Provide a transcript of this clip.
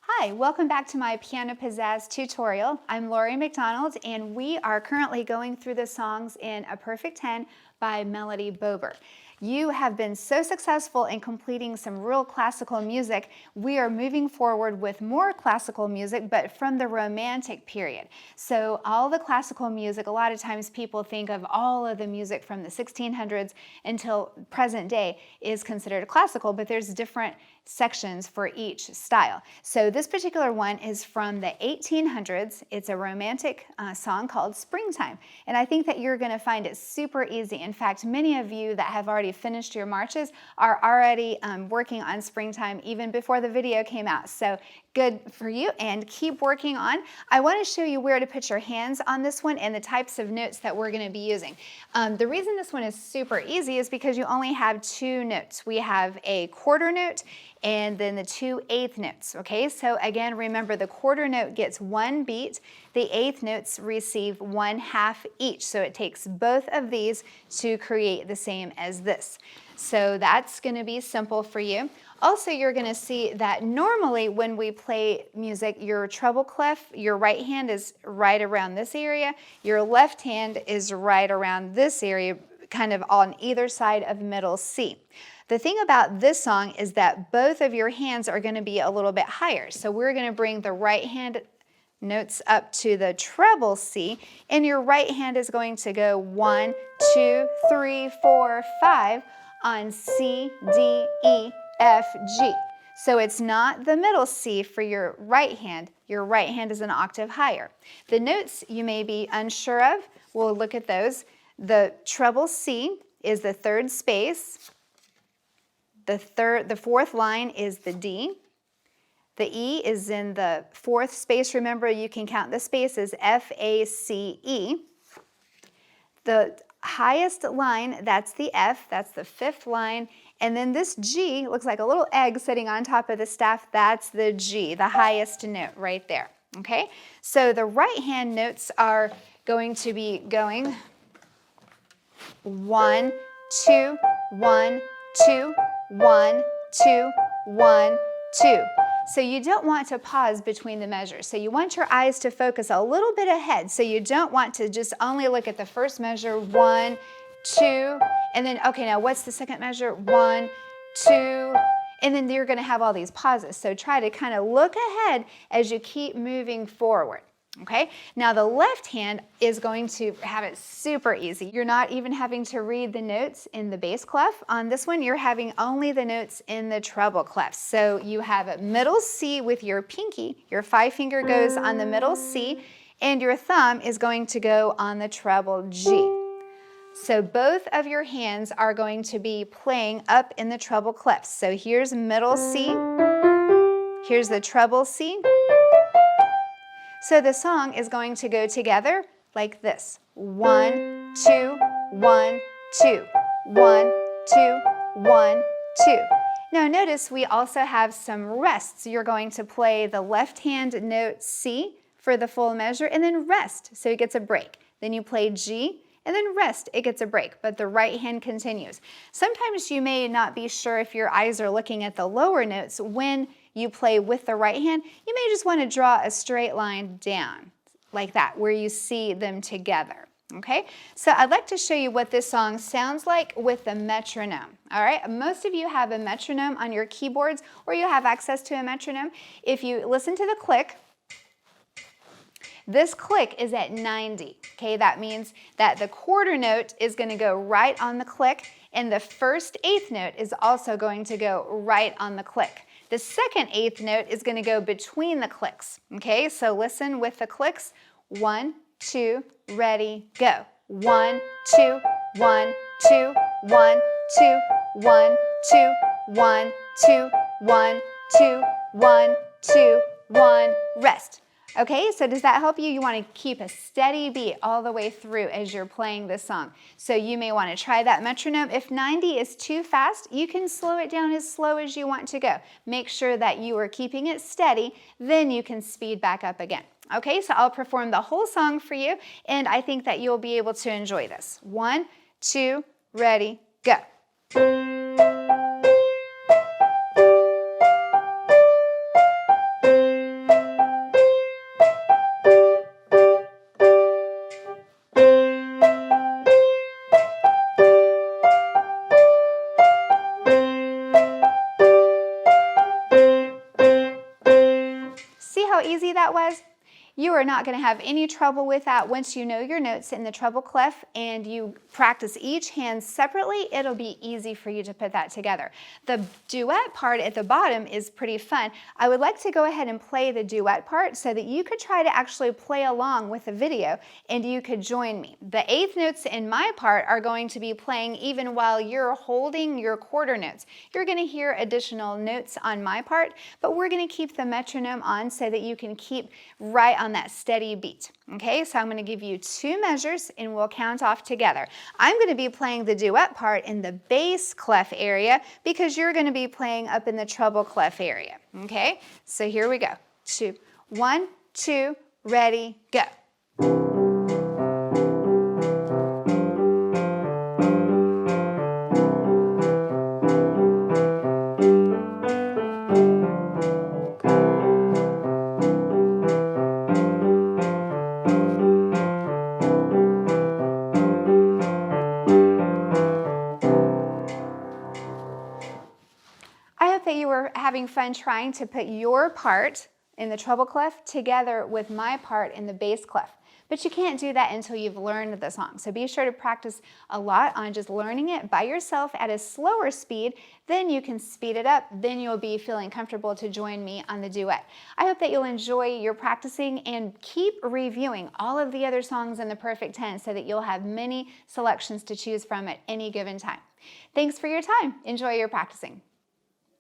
Hi, welcome back to my Piano Pizzazz tutorial. I'm Lori McDonald and we are currently going through the songs in A Perfect 10 by Melody Bober. You have been so successful in completing some real classical music. We are moving forward with more classical music, but from the Romantic period. So all the classical music, a lot of times people think of all of the music from the 1600s until present day is considered classical, but there's different sections for each style. So this particular one is from the 1800s. It's a romantic song called Springtime. And I think that you're going to find it super easy. In fact, many of you that have already finished your marches are already working on Springtime even before the video came out. So good for you, and keep working on. I want to show you where to put your hands on this one and the types of notes that we're going to be using. The reason this one is super easy is because you only have two notes. We have a quarter note and then the 2 eighth notes, okay? So again, remember the quarter note gets one beat, the eighth notes receive 1/2 each, so it takes both of these to create the same as this. So that's gonna be simple for you. Also, you're gonna see that normally when we play music, your treble clef, your right hand is right around this area, your left hand is right around this area, kind of on either side of middle C. The thing about this song is that both of your hands are going to be a little bit higher. So we're going to bring the right hand notes up to the treble C, and your right hand is going to go 1, 2, 3, 4, 5 on C, D, E, F, G. So it's not the middle C for your right hand. Your right hand is an octave higher. The notes you may be unsure of, we'll look at those. The treble C is the third space. The fourth line is the D. The E is in the fourth space. Remember, you can count the spaces, F, A, C, E. The highest line, that's the F, that's the fifth line. And then this G looks like a little egg sitting on top of the staff. That's the G, the highest note right there, okay? So the right hand notes are going to be going 1, 2, 1, 2, 1, 2, 1, 2. So you don't want to pause between the measures. So you want your eyes to focus a little bit ahead. So you don't want to just only look at the first measure, 1, 2, and then, okay, now what's the second measure? 1, 2, and then you're going to have all these pauses. So try to kind of look ahead as you keep moving forward. Okay, now the left hand is going to have it super easy. You're not even having to read the notes in the bass clef. On this one, you're having only the notes in the treble clef. So you have a middle C with your pinky. Your 5 finger goes on the middle C, and your thumb is going to go on the treble G. So both of your hands are going to be playing up in the treble clefs. So here's middle C, here's the treble C. So the song is going to go together like this. 1, 2, 1, 2, 1, 2, 1, 2. Now notice we also have some rests. You're going to play the left hand note C for the full measure and then rest, so it gets a break. Then you play G and then rest, it gets a break, but the right hand continues. Sometimes you may not be sure if your eyes are looking at the lower notes when you play with the right hand. You may just want to draw a straight line down like that where you see them together. Okay, so I'd like to show you what this song sounds like with the metronome. All right, most of you have a metronome on your keyboards or you have access to a metronome. If you listen to the click, this click is at 90, okay? That means that the quarter note is going to go right on the click, and the first eighth note is also going to go right on the click. The second eighth note is going to go between the clicks, okay? So listen with the clicks. 1, 2, ready, go. 1, 2, 1, 2, 1, 2, 1, 2, 1, 2, 1, 2, 1, 2, 1, rest. Okay, so does that help you? You want to keep a steady beat all the way through as you're playing this song. So you may want to try that metronome. If 90 is too fast, you can slow it down as slow as you want to go. Make sure that you are keeping it steady, then you can speed back up again. Okay, so I'll perform the whole song for you, and I think that you'll be able to enjoy this. 1, 2, ready, go. how easy that was? You are not going to have any trouble with that once you know your notes in the treble clef and you practice each hand separately. It'll be easy for you to put that together. The duet part at the bottom is pretty fun. I would like to go ahead and play the duet part so that you could try to actually play along with the video and you could join me. The eighth notes in my part are going to be playing even while you're holding your quarter notes. You're going to hear additional notes on my part, but we're going to keep the metronome on so that you can keep right on that steady beat. Okay, so I'm going to give you 2 measures and we'll count off together. I'm going to be playing the duet part in the bass clef area because you're going to be playing up in the treble clef area. Okay, so here we go. 2, 1, 2, ready, go. That you were having fun trying to put your part in the treble clef together with my part in the bass clef. But you can't do that until you've learned the song. So be sure to practice a lot on just learning it by yourself at a slower speed. Then you can speed it up. Then you'll be feeling comfortable to join me on the duet. I hope that you'll enjoy your practicing and keep reviewing all of the other songs in the perfect 10 so that you'll have many selections to choose from at any given time. Thanks for your time. Enjoy your practicing.